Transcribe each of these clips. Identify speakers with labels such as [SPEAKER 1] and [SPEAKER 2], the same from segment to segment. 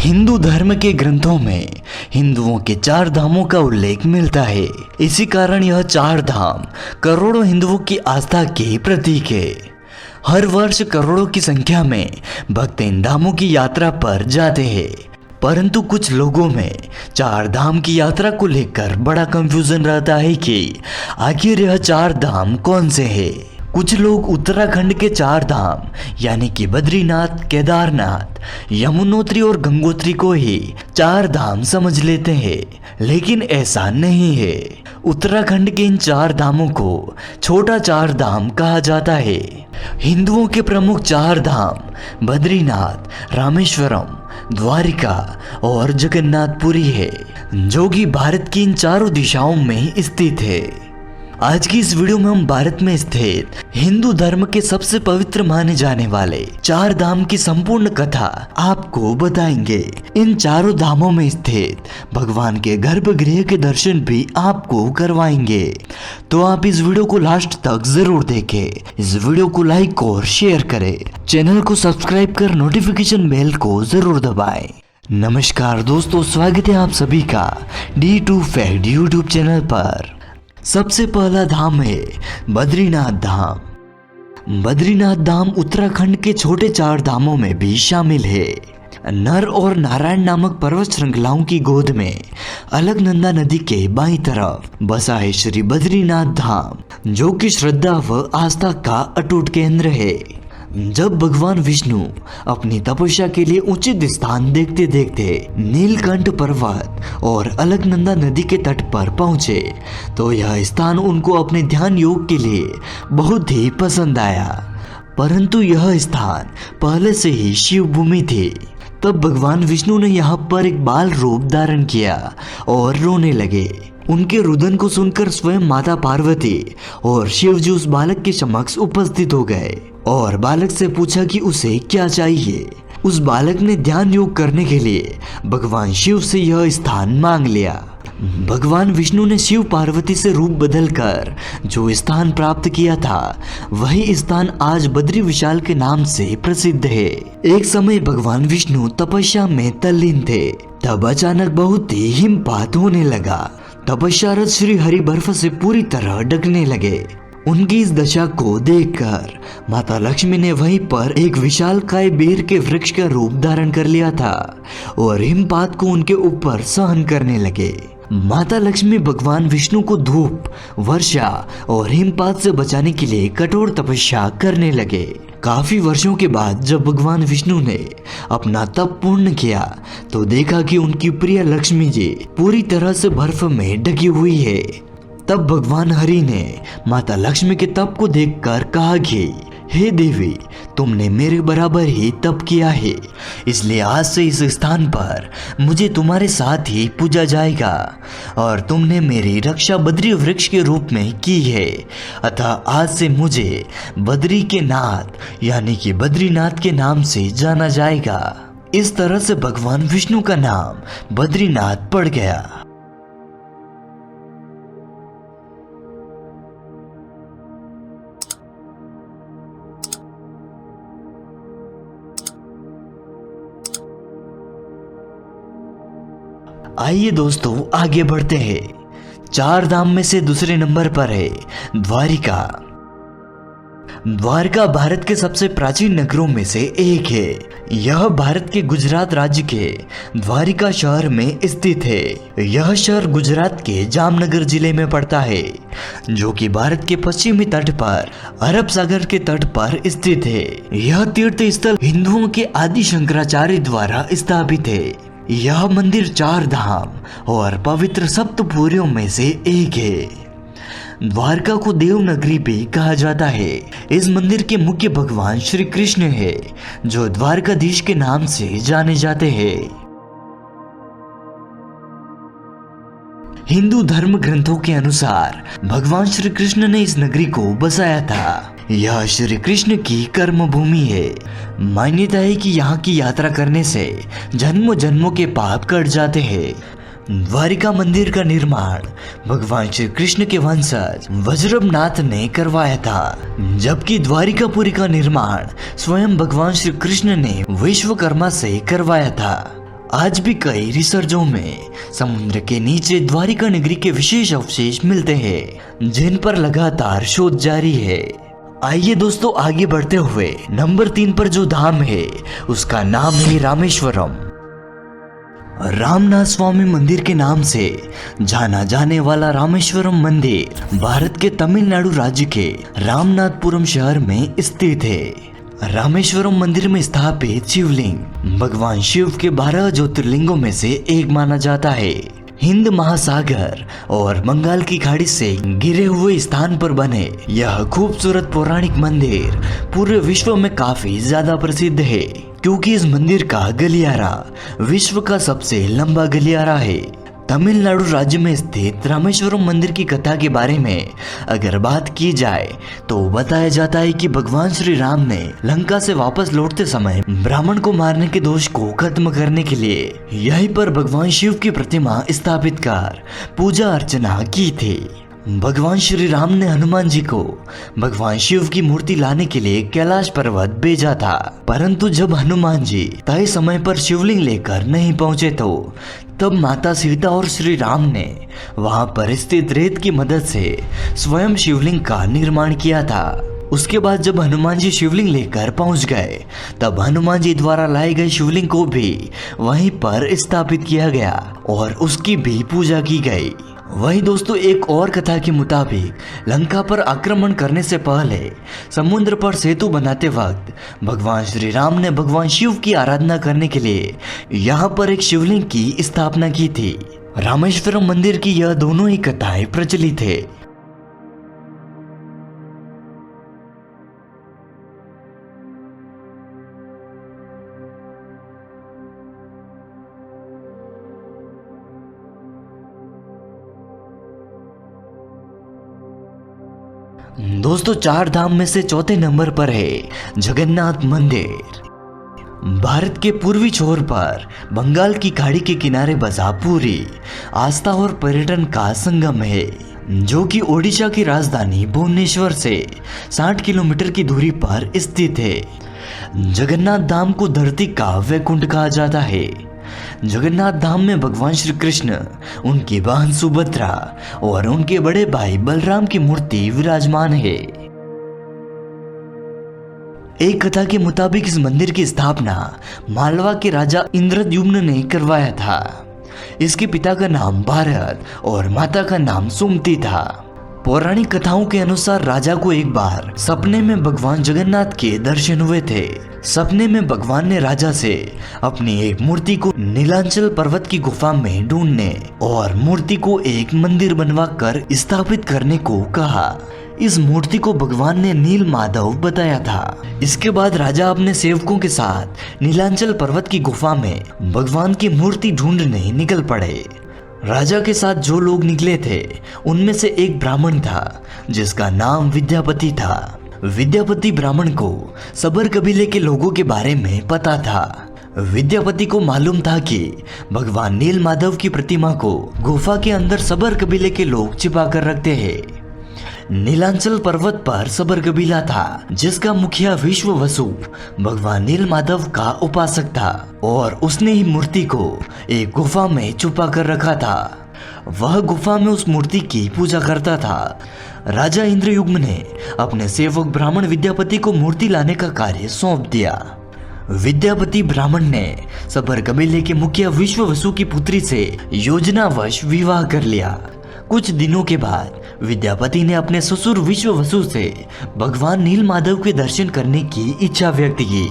[SPEAKER 1] हिंदू धर्म के ग्रंथों में हिंदुओं के 4 धामों का उल्लेख मिलता है। इसी कारण यह 4 धाम करोड़ों हिंदुओं की आस्था के प्रतीक है। हर वर्ष करोड़ों की संख्या में भक्त इन धामों की यात्रा पर जाते हैं, परंतु कुछ लोगों में 4 धाम की यात्रा को लेकर बड़ा कंफ्यूजन रहता है कि आखिर यह 4 धाम कौन से हैं। कुछ लोग उत्तराखंड के 4 धाम यानी कि बद्रीनाथ, केदारनाथ, यमुनोत्री और गंगोत्री को ही 4 धाम समझ लेते हैं, लेकिन ऐसा नहीं है। उत्तराखंड के इन 4 धामों को छोटा 4 धाम कहा जाता है। हिंदुओं के प्रमुख 4 धाम बद्रीनाथ, रामेश्वरम, द्वारिका और जगन्नाथपुरी है, जो कि भारत की इन चारों दिशाओं में स्थित है। आज की इस वीडियो में हम भारत में स्थित हिंदू धर्म के सबसे पवित्र माने जाने वाले 4 धाम की संपूर्ण कथा आपको बताएंगे। इन चारों धामों में स्थित भगवान के गर्भगृह के दर्शन भी आपको करवाएंगे, तो आप इस वीडियो को लास्ट तक जरूर देखें। इस वीडियो को लाइक और शेयर करें, चैनल को सब्सक्राइब कर नोटिफिकेशन बेल को जरूर दबाएं। नमस्कार दोस्तों, स्वागत है आप सभी का D2 फैक्ट यूट्यूब चैनल पर। सबसे पहला धाम है बद्रीनाथ धाम। बद्रीनाथ धाम उत्तराखंड के छोटे 4 धामों में भी शामिल है। नर और नारायण नामक पर्वत श्रृंखलाओं की गोद में अलकनंदा नदी के बाईं तरफ बसा है श्री बद्रीनाथ धाम, जो कि श्रद्धा व आस्था का अटूट केंद्र है। जब भगवान विष्णु अपनी तपस्या के लिए उचित स्थान देखते देखते नीलकंठ पर्वत और अलकनंदा नदी के तट पर पहुंचे, तो यह स्थान उनको अपने ध्यान योग के लिए बहुत ही पसंद आया। परंतु यह स्थान पहले से ही शिव भूमि थी। तब भगवान विष्णु ने यहाँ पर एक बाल रूप धारण किया और रोने लगे। उनके रुदन को सुनकर स्वयं माता पार्वती और शिव जी उस बालक के समक्ष उपस्थित हो गए और बालक से पूछा कि उसे क्या चाहिए। उस बालक ने ध्यान योग करने के लिए भगवान शिव से यह स्थान मांग लिया। भगवान विष्णु ने शिव पार्वती से रूप बदलकर जो स्थान प्राप्त किया था, वही स्थान आज बद्री विशाल के नाम से प्रसिद्ध है। एक समय भगवान विष्णु तपस्या में तल्लीन थे, तब अचानक बहुत ही हिमपात होने लगा। तपस्यारत श्री हरि बर्फ से पूरी तरह ढकने लगे। उनकी इस दशा को देखकर माता लक्ष्मी ने वहीं पर एक विशालकाय बेर के वृक्ष का रूप धारण कर लिया था और हिमपात को उनके ऊपर सहन करने लगे। माता लक्ष्मी भगवान विष्णु को धूप, वर्षा और हिमपात से बचाने के लिए कठोर तपस्या करने लगे। काफी वर्षों के बाद जब भगवान विष्णु ने अपना तप पूर्ण किया, तो देखा कि उनकी प्रिय लक्ष्मी जी पूरी तरह से बर्फ में ढकी हुई है। तब भगवान हरि ने माता लक्ष्मी के तप को देखकर कहा कि हे देवी, तुमने मेरे बराबर ही तप किया है, इसलिए आज से इस स्थान पर मुझे तुम्हारे साथ ही पूजा जाएगा और तुमने मेरी रक्षा बद्री वृक्ष के रूप में की है। अतः आज से मुझे बद्री के नाथ यानी कि बद्रीनाथ के नाम से जाना जाएगा। इस तरह से भगवान विष्णु का नाम बद्रीनाथ पड़ गया। आइए दोस्तों, आगे बढ़ते हैं। 4 धाम में से दूसरे नंबर पर है द्वारिका। द्वारका भारत के सबसे प्राचीन नगरों में से एक है। यह भारत के गुजरात राज्य के द्वारिका शहर में स्थित है। यह शहर गुजरात के जामनगर जिले में पड़ता है, जो कि भारत के पश्चिमी तट पर अरब सागर के तट पर स्थित है। यह तीर्थ स्थल हिंदुओं के आदि शंकराचार्य द्वारा स्थापित है। यह मंदिर 4 धाम और पवित्र सप्तपुरियों में से एक है। द्वारका को देवनगरी भी कहा जाता है। इस मंदिर के मुख्य भगवान श्री कृष्ण है, जो द्वारकाधीश के नाम से जाने जाते हैं। हिंदू धर्म ग्रंथों के अनुसार भगवान श्री कृष्ण ने इस नगरी को बसाया था। यह श्री कृष्ण की कर्म भूमि है। मान्यता है कि यहाँ की यात्रा करने से जन्मों जन्मों के पाप कट जाते हैं। द्वारिका मंदिर का निर्माण भगवान श्री कृष्ण के वंशज वज्रनाथ ने करवाया था, जबकि द्वारिकापुरी का निर्माण स्वयं भगवान श्री कृष्ण ने विश्वकर्मा से करवाया था। आज भी कई रिसर्चों में समुद्र के नीचे द्वारिका नगरी के विशेष अवशेष मिलते हैं, जिन पर लगातार शोध जारी है। आइए दोस्तों आगे बढ़ते हुए नंबर 3 पर जो धाम है उसका नाम है रामेश्वरम। रामनाथ स्वामी मंदिर के नाम से जाना जाने वाला रामेश्वरम मंदिर भारत के तमिलनाडु राज्य के रामनाथपुरम शहर में स्थित है। रामेश्वरम मंदिर में स्थापित शिवलिंग भगवान शिव के 12 ज्योतिर्लिंगों में से एक माना जाता है। हिंद महासागर और बंगाल की खाड़ी से घिरे हुए स्थान पर बने यह खूबसूरत पौराणिक मंदिर पूरे विश्व में काफी ज्यादा प्रसिद्ध है, क्योंकि इस मंदिर का गलियारा विश्व का सबसे लंबा गलियारा है। तमिलनाडु राज्य में स्थित रामेश्वरम मंदिर की कथा के बारे में अगर बात की जाए तो बताया जाता है कि भगवान श्री राम ने लंका से वापस लौटते समय ब्राह्मण को मारने के दोष को खत्म करने के लिए यहीं पर भगवान शिव की प्रतिमा स्थापित कर पूजा अर्चना की थी। भगवान श्री राम ने हनुमान जी को भगवान शिव की मूर्ति लाने के लिए कैलाश पर्वत भेजा था, परंतु जब हनुमान जी तय समय पर शिवलिंग लेकर नहीं पहुंचे तो तब माता सीता और श्री राम ने वहां पर स्थित रेत की मदद से स्वयं शिवलिंग का निर्माण किया था। उसके बाद जब हनुमान जी शिवलिंग लेकर पहुंच गए तब हनुमान जी द्वारा लाए गए शिवलिंग को भी वहीं पर स्थापित किया गया और उसकी भी पूजा की गई। वहीं दोस्तों एक और कथा के मुताबिक लंका पर आक्रमण करने से पहले समुद्र पर सेतु बनाते वक्त भगवान श्री राम ने भगवान शिव की आराधना करने के लिए यहाँ पर एक शिवलिंग की स्थापना की थी। रामेश्वरम मंदिर की यह दोनों ही कथाएं प्रचलित है। दोस्तों 4 धाम में से चौथे नंबर पर है जगन्नाथ मंदिर। भारत के पूर्वी छोर पर बंगाल की खाड़ी के किनारे बसा पुरी आस्था और पर्यटन का संगम है, जो कि ओडिशा की राजधानी भुवनेश्वर से 60 किलोमीटर की दूरी पर स्थित है। जगन्नाथ धाम को धरती का वैकुंठ कहा जाता है। जगन्नाथ धाम में भगवान श्री कृष्ण, उनकी बहन सुभद्रा और उनके बड़े भाई बलराम की मूर्ति विराजमान है। एक कथा के मुताबिक इस मंदिर की स्थापना मालवा के राजा इंद्रद्युम्न ने करवाया था। इसके पिता का नाम भारत और माता का नाम सुमति था। पौराणिक कथाओं के अनुसार राजा को एक बार सपने में भगवान जगन्नाथ के दर्शन हुए थे। सपने में भगवान ने राजा से अपनी एक मूर्ति को नीलांचल पर्वत की गुफा में ढूंढने और मूर्ति को एक मंदिर बनवा कर स्थापित करने को कहा। इस मूर्ति को भगवान ने नील माधव बताया था। इसके बाद राजा अपने सेवकों के साथ नीलांचल पर्वत की गुफा में भगवान की मूर्ति ढूंढने निकल पड़े। राजा के साथ जो लोग निकले थे उनमें से एक ब्राह्मण था जिसका नाम विद्यापति था। विद्यापति ब्राह्मण को सबर कबीले के लोगों के बारे में पता था। विद्यापति को मालूम था कि भगवान नील माधव की प्रतिमा को गुफा के अंदर सबर कबीले के लोग छिपा कर रखते हैं। नीलांचल पर्वत पर सबर कबीला था, जिसका मुखिया विश्व वसु भगवान नील माधव का उपासक था और उसने ही मूर्ति को एक गुफा में छुपा कर रखा था। वह गुफा में उस मूर्ति की पूजा करता था। राजा इंद्रयुग्म ने अपने सेवक ब्राह्मण विद्यापति को मूर्ति लाने का कार्य सौंप दिया। विद्यापति ब्राह्मण ने सबर कबीले के मुखिया विश्व वसु की पुत्री से योजनावश विवाह कर लिया। कुछ दिनों के बाद विद्यापति ने अपने ससुर विश्व वसु से भगवान नील माधव के दर्शन करने की इच्छा व्यक्त की।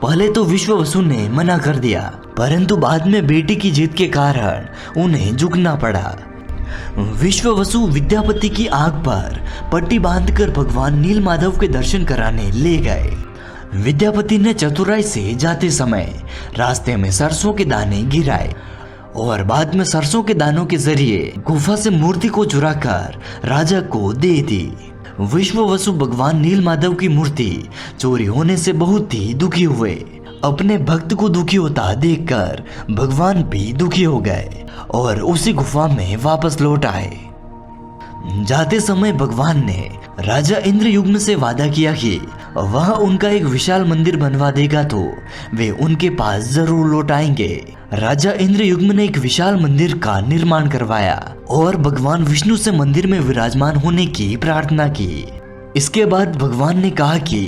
[SPEAKER 1] पहले तो विश्व वसु ने मना कर दिया, परंतु बाद में बेटी की जिद के कारण उन्हें झुकना पड़ा। विश्व वसु विद्यापति की आंख पर पट्टी बांधकर भगवान नील माधव के दर्शन कराने ले गए। विद्यापति ने चतुराई से जाते समय रास्ते में सरसों के दाने गिराए और बाद में सरसों के दानों के जरिए गुफा से मूर्ति को चुराकर राजा को दे दी। विश्व वसु भगवान नील माधव की मूर्ति चोरी होने से बहुत ही दुखी हुए। अपने भक्त को दुखी होता देखकर भगवान भी दुखी हो गए और उसी गुफा में वापस लौट आए। जाते समय भगवान ने राजा इंद्रयुग्म से वादा किया कि वह उनका एक विशाल मंदिर बनवा देगा तो वे उनके पास जरूर लौट आएंगे। राजा इंद्रयुग्म ने एक विशाल मंदिर का निर्माण करवाया और भगवान विष्णु से मंदिर में विराजमान होने की प्रार्थना की। इसके बाद भगवान ने कहा कि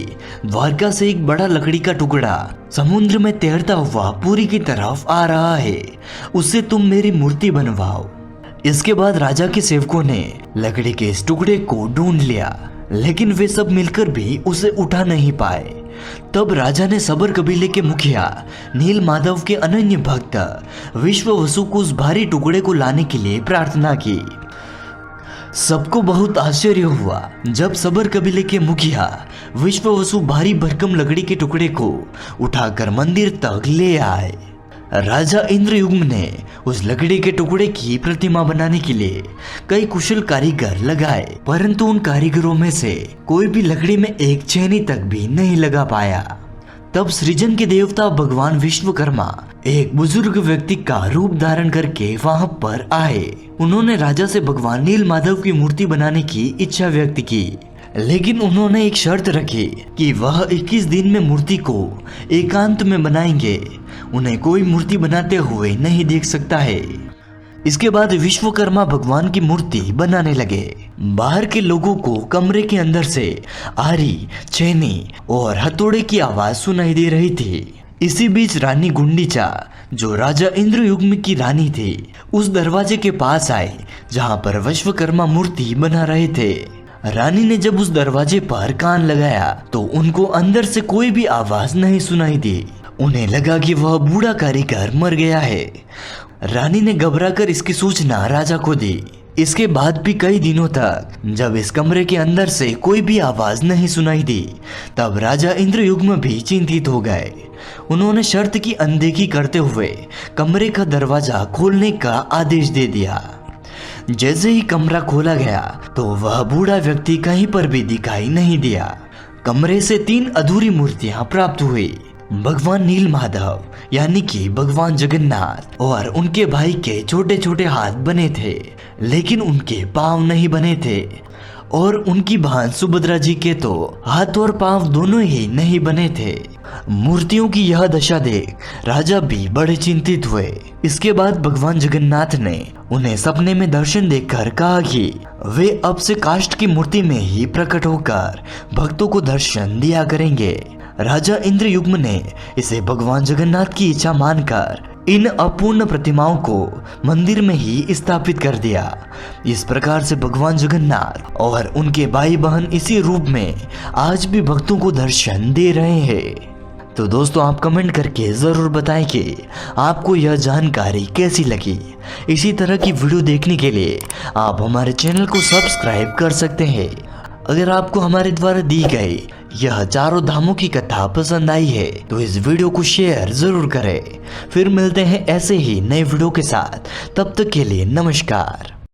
[SPEAKER 1] द्वारका से एक बड़ा लकड़ी का टुकड़ा समुद्र में तैरता हुआ पुरी की तरफ आ रहा है, उससे तुम मेरी मूर्ति बनवाओ। इसके बाद राजा के सेवकों ने लकड़ी के इस टुकड़े को ढूंढ लिया, लेकिन वे सब मिलकर भी उसे उठा नहीं पाए। तब राजा ने सबर कबीले के मुखिया नील माधव के अनन्य भक्त विश्ववसु को उस भारी टुकड़े को लाने के लिए प्रार्थना की। सबको बहुत आश्चर्य हुआ जब सबर कबीले के मुखिया विश्ववसु भारी भरकम लकड़ी के टुकड़े को उठाकर मंदिर तक ले आए। राजा इंद्रयुग्म ने उस लकड़ी के टुकड़े की प्रतिमा बनाने के लिए कई कुशल कारीगर लगाए, परंतु उन कारीगरों में से कोई भी लकड़ी में एक छेनी तक भी नहीं लगा पाया। तब सृजन के देवता भगवान विश्वकर्मा एक बुजुर्ग व्यक्ति का रूप धारण करके वहां पर आए। उन्होंने राजा से भगवान नील माधव की मूर्ति बनाने की इच्छा व्यक्त की, लेकिन उन्होंने एक शर्त रखी कि वह 21 दिन में मूर्ति को एकांत में बनाएंगे। उन्हें कोई मूर्ति बनाते हुए नहीं देख सकता है। इसके बाद विश्वकर्मा भगवान की मूर्ति बनाने लगे। बाहर के लोगों को कमरे के अंदर से आरी, छेनी और हथौड़े की आवाज सुनाई दे रही थी। इसी बीच रानी गुंडीचा, जो राजा इंद्रयुग्म की रानी थी, उस दरवाजे के पास आई जहां पर विश्वकर्मा मूर्ति बना रहे थे। रानी ने जब उस दरवाजे पर कान लगाया तो उनको अंदर से कोई भी आवाज नहीं सुनाई दी। उन्हें लगा कि वह बूढ़ा कारीगर मर गया है। रानी ने घबराकर इसकी सूचना राजा को दी। इसके बाद भी कई दिनों तक जब इस कमरे के अंदर से कोई भी आवाज नहीं सुनाई दी, तब राजा इंद्रयुग्म भी चिंतित हो गए। उन्होंने शर्त की अनदेखी करते हुए कमरे का दरवाजा खोलने का आदेश दे दिया। जैसे ही कमरा खोला गया तो वह बूढ़ा व्यक्ति कहीं पर भी दिखाई नहीं दिया। कमरे से 3 अधूरी मूर्तियां प्राप्त हुई। भगवान नील माधव यानी कि भगवान जगन्नाथ और उनके भाई के छोटे छोटे हाथ बने थे, लेकिन उनके पांव नहीं बने थे। और उनकी बहन सुभद्रा जी के तो हाथ और पांव दोनों ही नहीं बने थे। मूर्तियों की यह दशा देख राजा भी बड़े चिंतित हुए। इसके बाद भगवान जगन्नाथ ने उन्हें सपने में दर्शन देकर कहा कि वे अब से काष्ठ की मूर्ति में ही प्रकट होकर भक्तों को दर्शन दिया करेंगे। राजा इंद्रयुग्म ने इसे भगवान जगन्नाथ की इच्छा मानकर इन अपूर्ण प्रतिमाओं को मंदिर में ही स्थापित कर दिया। इस प्रकार से भगवान जगन्नाथ और उनके भाई बहन इसी रूप में आज भी भक्तों को दर्शन दे रहे हैं। तो दोस्तों, आप कमेंट करके ज़रूर बताएं कि आपको यह जानकारी कैसी लगी। इसी तरह की वीडियो देखने के लिए आप हमारे चैनल को सब्सक्राइब कर सकते हैं। अगर आपको हमारे द्वारा दी गई यह चारों धामों की कथा पसंद आई है तो इस वीडियो को शेयर जरूर करें। फिर मिलते हैं ऐसे ही नए वीडियो के साथ। तब तक के लिए नमस्कार।